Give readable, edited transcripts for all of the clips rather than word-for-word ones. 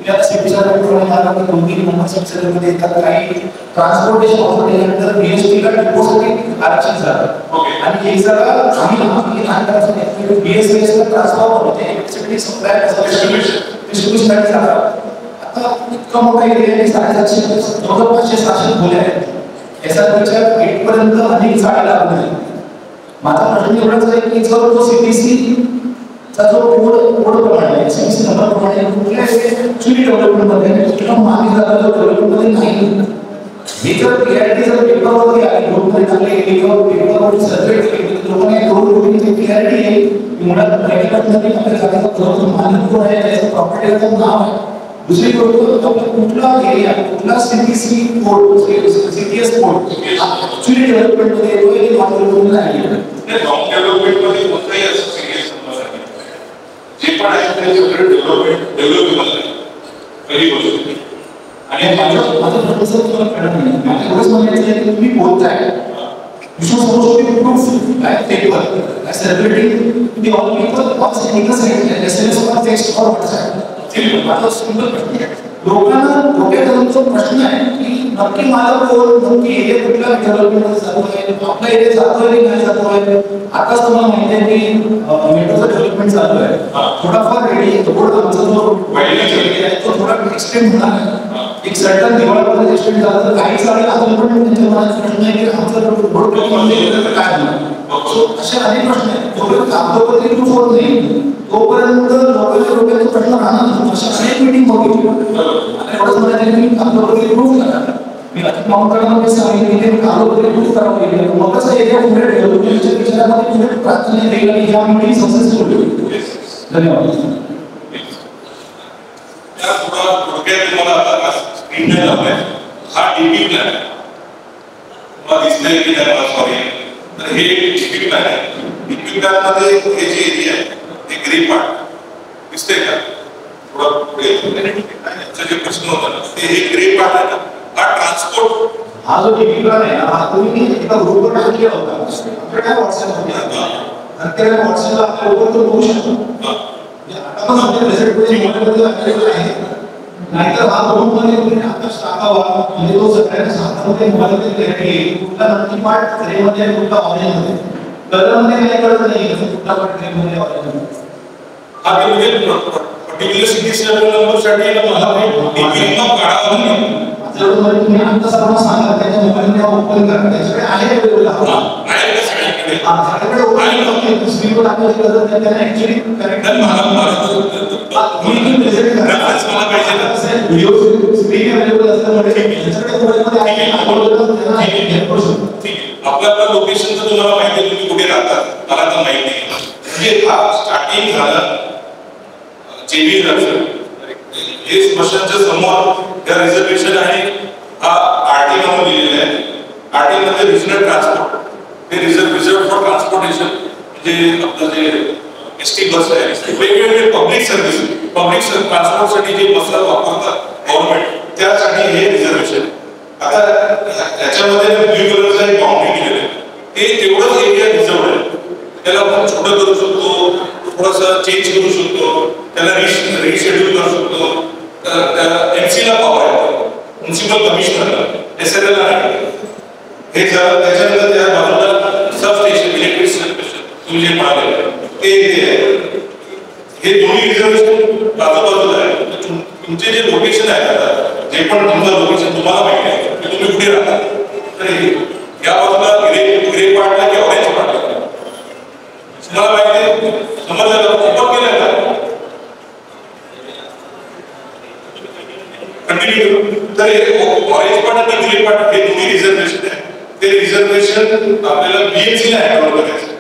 त्या सिटीच्या प्रमाणे 2-3 नंबर सबसिडीमध्ये येतात काही ट्रान्सपोर्टेशन ऑथॉरिटीनंतर बीएसटीला डिपोसाठी आरक्षण झालं आणि एक जरा आम्ही लहानपणापासून बीएसटीला ट्रान्सफॉर्मर होते इलेक्ट्रिसिटी सप्लाय डिस्ट्रीब्युशनसाठी झालं. आता इतका मोठा एरिया आहे 750 500-700 खोल्या आहेत एसआरपीच्या गेटपर्यंत अनेक झाडे लागून आहेत. माझा प्रश्न एवढाच आहे की जर तो सीटीसी चा जो कोड प्रमाणे आहे सीटीसी नंबर प्रमाणे कुठल्या ऍक्च्युअली डेव्हलपमेंटमध्ये किंवा मागे झालेल्या डेव्हलपमेंटमध्ये नाही हे जर क्लॅरिटी जर पेपरवरती आली ग्रुपमध्ये टाकले गेली किंवा पेपरवर सर्क्युलेट केली लोकांना दोन क्लॅरिटी आहे की मुळात प्रायव्हेटमध्ये आपल्या जागेचा खरोखर मालक कोण आहे त्याचं प्रॉपर्टीचं नाव आहे. दुसरी गोष्ट आपला कुठला एरिया कुठला CTC code CTS code actually डेव्हलपमेंटमध्ये येतो हे नॉन डेव्हलपमेंट नाही. नॉन डेव्हलपमेंटमध्ये कोणताही असं सिरियस नंबर आहे जे पण आहे ते डेव्हलपेबल आहे पहिली गोष्ट. आणि माझं प्रोफेसर तुम्हाला कळत नाही मला एवढंच म्हणायचं आहे की तुम्ही बोलताय you should supposed to be proof like paper as celebrating the all people once in the same SMS or text or WhatsApp. माझा सिंपल प्रश्न आहे लोकांना डोक्यात प्रश्न आहे की नक्की मला कोण नक्की एरिया कुठला डेव्हलपमेंट चालू आहे आपला एरिया जातोय की नाही जातोय. आताच तुम्हाला माहिती आहे की मेट्रोचं डेव्हलपमेंट चालू आहे थोडाफार रेडी रोड आमचा जो वाईडली आहे तो थोडा एक्सटेंड होणार आहे एक सर्टन दिवाळापर्यंत एक्सटेंड झाला तर काही चालेल अजून पण त्यांच्या मनात प्रश्न आहे की आमचा रोड डेव्हलपमेंट काय होणार. असे अनेक प्रश्न आहेत जोपर्यंत कागदोपत्री प्रूफ होत नाही तोपर्यंत लोकांच्या डोक्याचा प्रश्न राहणार. अशा अनेक मीटिंग बघितली आणि एवढंच म्हणायचं की कागदोपत्री प्रूफ करा मी माउंटमध्ये सांगितले कागदोपत्री प्रूफ करावं लागेल मग कसं एरिया पुढे डेव्हलपमेंटच्या विचारामध्ये पुढे प्राधान्य देईल आणि या मीटिंग सक्सेसफुल होईल. धन्यवाद. हा डीपी प्लॅन आहे मला दिसतंय की नाही मला सॉरी तर हे डीपी प्लॅन आहे. डीपी प्लॅन मध्ये हे जे एरिया आहे हे ग्रे पार्ट दिसतंय का थोडा पुढे जे प्रश्न होता ना ते हे ग्रे पार्ट आहे ना हा ट्रान्सपोर्ट हा जो डीपी प्लॅन आहे हा तुम्ही एका ग्रुपवर टाकलेला होता आपल्याकडे काय व्हॉट्सअपवर नंतर व्हॉट्सअपला आपल्या लोक तो बघू शकतो आता पण आपल्या रिझल्टमध्ये मोबाईलमध्ये अवेलेबल आहे नाहीतर हा ग्रुपमध्ये तुम्ही आताच टाकावा म्हणजे तो सगळ्यांच्या हातामध्ये मोबाईलमध्ये क्लॅरिटी येईल कुठला नक्की पार्ट ग्रेमध्ये आहे कुठला ऑरेंजमध्ये कलरमध्ये काही कळत नाही कुठला पार्ट ग्रेमध्ये ऑरेंजमध्ये हा म्हणजे पर्टिक्युलर सिटीच्या नंबरसाठी मला डीपी नंबर काढावा लागेल. जर तुम्ही आता सर्वांना सांगा त्याच्या मोबाईलमध्ये ओपन करा त्याच्याकडे आहे अवेलेबल आहे का सगळ्यांकडे सगळ्याकडे ओपन स्क्रीनवर टाकण्याची गरज नाही त्याने actually correct video screen available असल्यामुळे त्याच्याकडे मोबाईलमध्ये आहे आपल्या लोकेशनचं तुम्हाला माहिती आहे तुम्ही कुठे राहतात मला तर माहिती नाही म्हणजे हा स्टार्टिंग झालं जेबी हे स्मशानच्या समोर या रिझर्वेशन आहे हा आरटी म्हणून लिहिलेला आहे. आरटी मध्ये रिजनल ट्रान्सपोर्ट हे रिझर्व फॉर ट्रान्सपोर्टेशन म्हणजे आपलं जे एसटी बस आहे वेगवेगळे पब्लिक सर्व्हिस पब्लिक ट्रान्सपोर्टसाठी जे बस वापरतात गव्हर्नमेंट त्यासाठी हे रिझर्वेशन. आता याच्यामध्ये ब्ल्यू कलरचा एक बाउंड्री दिलेलं आहे ते तेवढंच एरिया रिझर्व आहे त्याला आपण छोटं करू शकतो थोडंसं चेंज करू शकतो त्याला रिशेड्यूल करू शकतो. एमसीला पॉवर आहे म्युन्सिपल कमिशनरला एसएलएला आहे हे त्याच्यानंतर त्या बाजूला सब स्टेशन इलेक्ट्रिक सबस्टेशन तुम्ही जे म्हणाले ते हे दोन्ही रिझर्वेशन बाजूबाजूला आहे. तुमचे जे लोकेशन आहे आता जे पण तुमचं लोकेशन तुम्हाला माहिती आहे की तुम्ही कुठे राहता तर या बाजूला ग्रे पार्टला की ऑरेंज पार्टला तुम्हाला माहिती आहे समजलं ओपन केलं का कंटिन्यू तर ऑरेंज पार्ट आणि ग्रे पार्ट हे दोन्ही रिझर्वेशन आहे ते रिझर्वेशन आपल्याला बीएमसी ला हँडओव्हर करायचं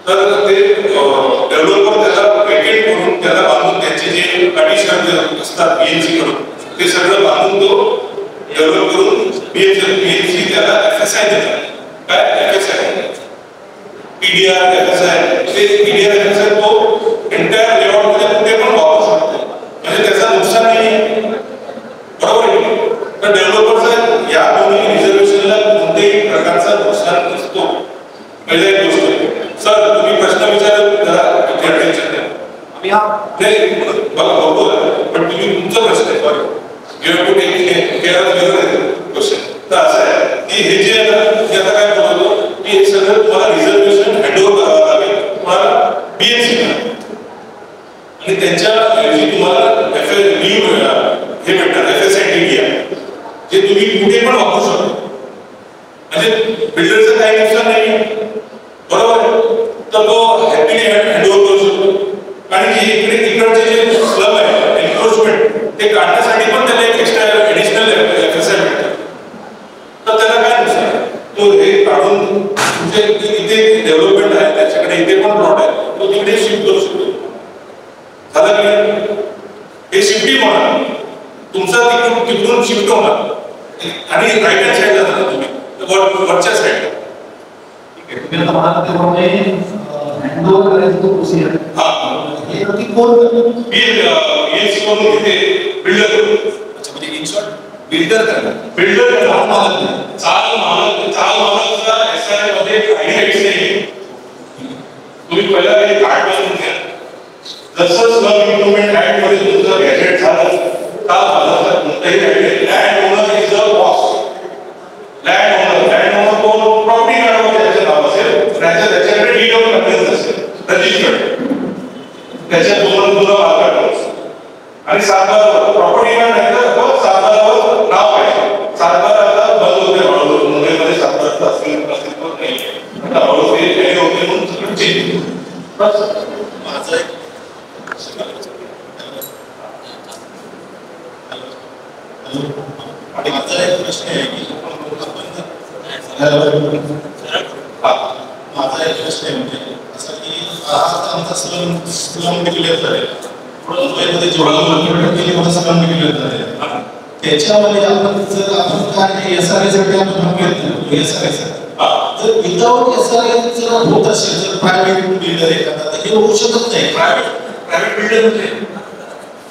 तर ते डेव्हलपर त्याला वेकेट करून त्याला बांधून त्याचे जे अडिशनल असतात बीएमसी कडून ते सगळं बांधून तो डेव्हलप करून बीएमसी त्याला एफएसआय देतात. काय एफएसआय पीडीआर एफएसआय ते पीडीआर एफएसआय तो एंटायर लेआउट मध्ये कुठे पण वापरू शकतो म्हणजे त्याचं नुकसान नाही बरोबर आहे. तर डेव्हलपरचा या दोन्ही रिझर्वेशनला कोणत्याही प्रकारचा नुकसान नसतो. पहिली एक गोष्ट सर तुम्ही प्रश्न विचारला जरा टेन्शन द्या आम्ही हा नाही मला बरोबर पण तुम्ही तुमचा प्रश्न आहे sorry you have to take care of your question. तर असं आहे की हे जे आता काय बोलतो की हे सगळं तुम्हाला रिझर्वेशन हँडओव्हर करावं लागेल तुम्हाला बीएमसी आणि त्यांच्या ऐवजी तुम्हाला हे भेटणार FSID इंडिया जे तुम्ही कुठे पण वापरू शकता. म्हणजे बिल्डरचं काही नुकसान नाही बरोबर तर तो हॅपीली हँडओव्हर करू शकतो. आणि जे इकडचे जे स्लम आहे एन्क्रोचमेंट ते काढण्यासाठी पण त्याला एक एक्स्ट्रा ऍडिशनल FSI भेटतं. तर त्याला काय नुकसान तो हे काढून तुमचे इथे डेव्हलपमेंट आहे त्याच्याकडे इथे पण प्लॉट आहे तो तिकडे शिफ्ट करू शकतो. झालं की हे शिफ्टिंग होणार तुमचा तिकडून शिफ्ट होणार आणि राईट हँड साईडला जाणार तुम्ही वरच्या साईडला. ठीक आहे तुम्ही आता म्हणाल त्याप्रमाणे हँडओव्हर करायचं तो प्रोसिजर हे नक्की कोण बीएमसी करून तिथे बिल्डर करू. अच्छा म्हणजे इन शॉर्ट बिल्डर करणार बिल्डर चाल मालकचा SRA मध्ये काही राईट्स नाही. तुम्ही पहिला हे कार्ड बनवून घ्या. जसं स्लम इम्प्रुव्हमेंट ऍक्ट मध्ये तुमचं गॅजेट झालं चाल मालकाचा कोणताही right land owner is a boss. Land owner कोण प्रॉपर्टी कार्ड त्याचं नाव असेल त्याच्याकडे डीड ऑफ कन्व्हेन्स असेल रजिस्टर्ड त्याच्या दोन मालकाकडे आणि सातबारावर प्रॉपर्टी कार्ड नाही तर सातबारावर नाव पाहिजे. सातबारा बंद होते हळूहळू मुंबईमध्ये सातबाराचं अस्तित्व नाही आता हळूहळू ते होते म्हणून सगळं चेंज. माझा एक प्रश्न आहे की माझा एक प्रश्न आहे म्हणजे असं की आमचा स्लम डिक्लेअर झालेला मुंबईमध्ये जेवढा केली स्लम डिक्लेअर झालेला त्याच्यामध्ये आपण जर आपण काय SRA साठी आपण घेतलं SRA जर विदाउट SRA जर होत असेल जर प्रायव्हेट बिल्डर एखादा तर हे होऊ शकत नाही. प्रायव्हेट बिल्डर म्हणजे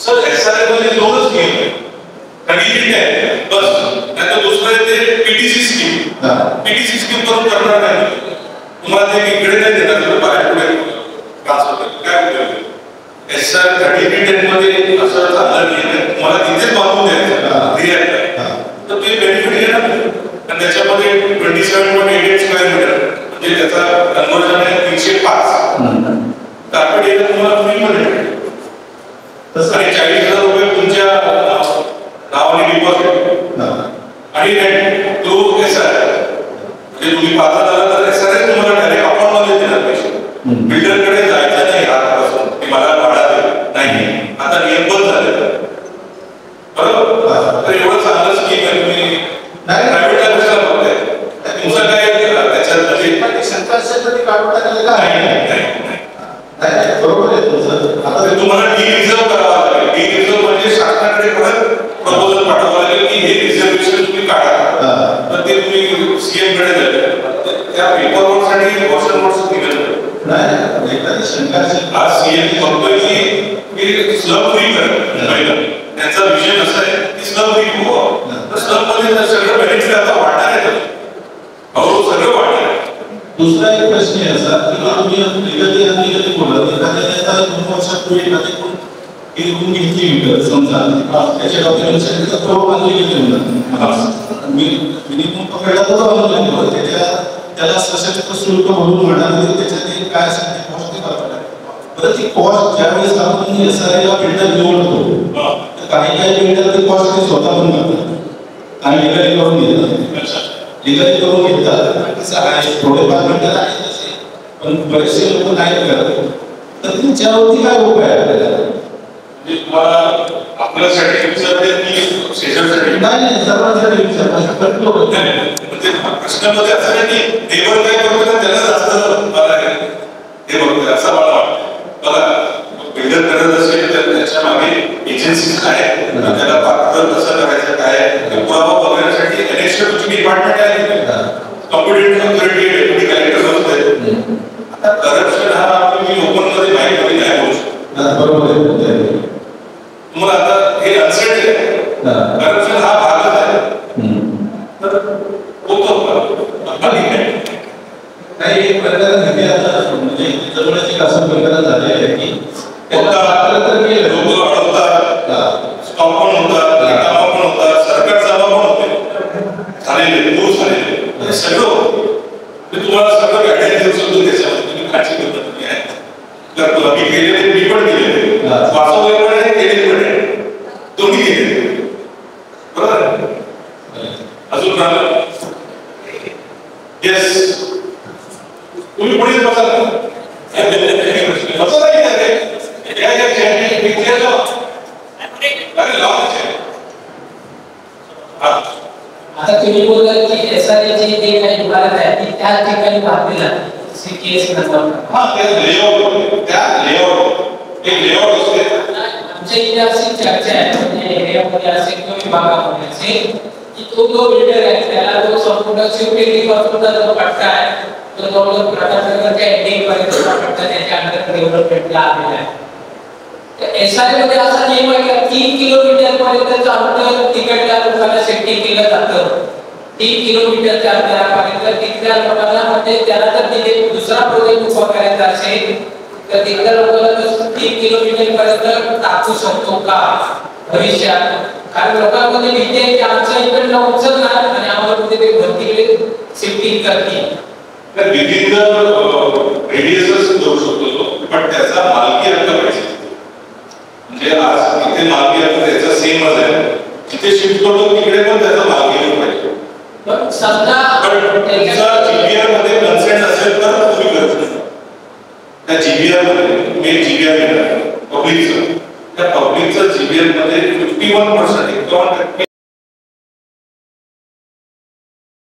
सर SRA मध्ये दोनच स्कीम आहे कधी आहे बस नाहीतर दुसरं आहे ते PTC स्कीम. PTC स्कीम करून करणार नाही तुम्हाला ते इकडे नाही देणार बाहेर पुढे ट्रान्सफर काय उपयोग. SR 30 मध्ये असं चाललं नाही तुम्हाला तिथेच बांधून द्यायचं तर ते बेनिफिट घेणार आणि त्याच्यामध्ये 27.88 स्क्वेअर मीटर म्हणजे त्याचा कन्व्हर्जन आहे 305 कार्पेट एरिया तुम्हाला फ्री मध्ये भेटेल. आणि 40,000 रुपये तुमच्या नावाने डिपॉझिट आणि रेंट थ्रू SR म्हणजे तुम्ही पात्र झाला तर SRA तुम्हाला डायरेक्ट अकाउंट मध्ये देणार पैसे. बिल्डरकडे जायचं नाही आजपासून की मला भाडा दे नाही आता नियम बंद झाले बरोबर. तर एवढं चांगलं स्कीम आहे तुम्ही प्रायव्हेटला कशाला बघताय तुमचं काय त्याच्यात म्हणजे शंका असेल तर ती काढून टाकायला काय बरोबर आहे तुमचं. आता तुम्हाला डी रिझर्व करावा लागेल. डी रिझर्व म्हणजे शासनाकडे परत प्रपोजल पाठवावं लागेल की हे रिझर्वेशन तुम्ही काढा तर ते तुम्ही CM कडे द्याल त्या पेपरवर्क साठी वर्ष निघालं नाही एखादी शंका असेल आज CM म्हणतोय की स्लम फ्री करा. त्यांचा विषय असा आहे की स्लम फ्री हो तर स्लम मध्ये सगळं बेनिफिट आता वाढणार आहे हळूहळू सगळं वाढणार आहे. दुसरा एक प्रश्न आहे असा की तुम्ही लिगली बोलत एखाद्या 2 वर्षापूर्वी एखादी रूम घेतली विकत समजा त्याच्या डॉक्युमेंटसाठी बांधली गेली मिनिमम पकडला तर बांधून त्याला सशस्त्र शुल्क भरून म्हणाले त्याच्यात काय असेल ते कॉस्ट ते करतात. तर ती कॉस्ट ज्यावेळेस आपण SRA ला बिल्डर निवडतो तर काही बिल्डर ते कॉस्ट ते स्वतः पण करतात आणि लिगली करून घेतात. लिगली करून घेतात कसं आहे थोडेफार बिल्डर आहेत तसे पण बरेचसे लोक नाही करत. तर त्याच्यावरती काय उपाय आहे आपल्याला तुम्हाला आपल्यासाठी विचारते शेजारसाठी नाही सर्वांसाठी विचारतो म्हणजे प्रश्नामध्ये असं नाही की नेबर काय करतो त्याला जास्त मला हे बघतोय असं मला वाटतं. बघा बिल्डर करत असेल तर त्याच्या मागे एजन्सीज आहेत त्याला पात्र कसं करायचं काय हे पुरावा बघण्यासाठी इलेक्शन डिपार्टमेंट आहे कॉम्पिटंट ऑथॉरिटी डेप्युटी कलेक्टर असते. आता करप्शन हा तुम्ही ओपन मध्ये माहिती नाही होऊ शकतो बरोबर आहे. तुम्हाला आता हे अनसेट आहे करप्शन हा भागच आहे तर होतो नाही एक प्रकार आता म्हणजे जवळच एक असं प्रकार झालेलं आहे की लोक अडवतात, स्टॉप पण होतात, रिकामा पण होतात, सरकार जमा पण होते, झालेले दूर झालेले सगळं मी तुम्हाला सगळं गाईडलाईन देऊ शकतो. त्याच्यामध्ये तुम्ही काळजी करता तुम्ही आहे तर मी केलेले मी पण केलेले वाचवले पण आहे केलेले पण आहे दोन्ही केलेले बरोबर. अजून राहिलं येस तुम्ही पुढे बसा बसा नाही आता तुम्ही बोललात की एसआरएची जे काही इमारत आहे ती त्या ठिकाणी बांधलेला सीकेएस नंबर हा त्या लेआउट एक लेआउट असते. आमच्या इथे अशी चर्चा आहे म्हणजे एरियामध्ये असेल किंवा विभागामध्ये असेल की तो जो बिल्डर आहे त्याला जो संपूर्ण सिक्युरिटी पासूनचा जो पट्टा आहे तो जवळजवळ प्रशासनाच्या एंडिंग पर्यंत पट्टा त्याच्या अंडर डेव्हलपमेंटला आलेला आहे. एसआय मध्ये असा नियम आहे की 3 किलोमीटर पर्यंतचं अंतर तिकडल्या लोकांना सेफ्टी केलं जातं. 3 किलोमीटरच्या अंतरापर्यंत तिथल्या लोकांना म्हणजे त्याला जर तिथे दुसरा प्रोजेक्ट उभा करायचा असेल तर तिथल्या लोकांना 3 किलोमीटर पर्यंत टाकू शकतो का भविष्यात. कारण लोकांमध्ये भीती आहे की आमच्या इकडनं उचलणार आणि आम्हाला कुठे ते भरतीकडे शिफ्टिंग करतील. तर विदिन द रेडियसच करू शकतो पण त्याचा मालकी हक्क पाहिजे. म्हणजे आज इथे मालकी हक्क त्याचा सेमच आहे जिथे शिफ्ट करतो तिकडे पण त्याचा मालकी हक्क पाहिजे. पण समजा तुमचा जीबीआर मध्ये कन्सेंट असेल तर तुम्ही करू शकता. त्या जीबीआर मध्ये तुम्ही जीबीआर घेणार पब्लिकचं त्या पब्लिकचं जीबीआर मध्ये 51%